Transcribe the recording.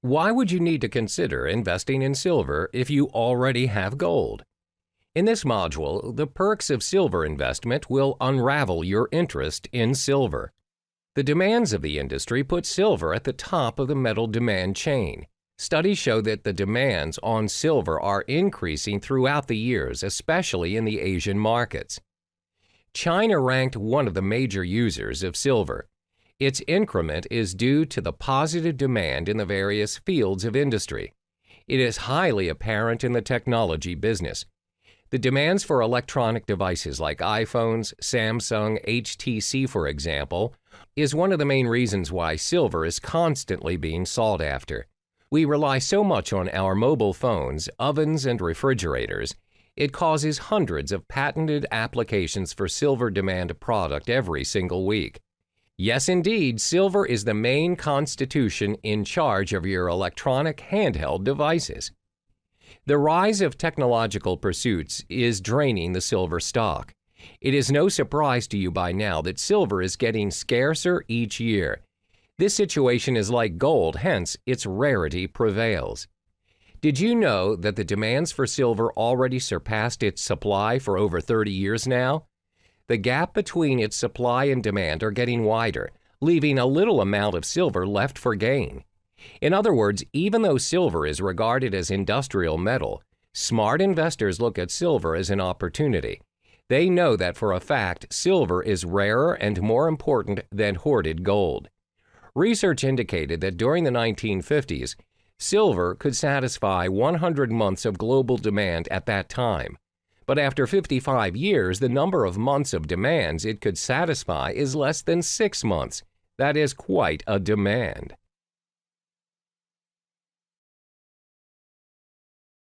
Why would you need to consider investing in silver if you already have gold? In this module, the perks of silver investment will unravel your interest in silver. The demands of the industry put silver at the top of the metal demand chain. Studies show that the demands on silver are increasing throughout the years, especially in the Asian markets. China ranked one of the major users of silver. Its increment is due to the positive demand in the various fields of industry. It is highly apparent in the technology business. The demands for electronic devices like iPhones, Samsung, HTC, for example, is one of the main reasons why silver is constantly being sought after. We rely so much on our mobile phones, ovens, and refrigerators. It causes hundreds of patented applications for silver demand product every single week. Yes, indeed, silver is the main constitution in charge of your electronic handheld devices. The rise of technological pursuits is draining the silver stock. It is no surprise to you by now that silver is getting scarcer each year. This situation is like gold, hence its rarity prevails. Did you know that the demands for silver already surpassed its supply for over 30 years now? The gap between its supply and demand are getting wider, leaving a little amount of silver left for gain. In other words, even though silver is regarded as industrial metal, smart investors look at silver as an opportunity. They know that for a fact silver is rarer and more important than hoarded gold. Research indicated that during the 1950s, silver could satisfy 100 months of global demand at that time. But after 55 years, the number of months of demands it could satisfy is less than 6 months. That is quite a demand.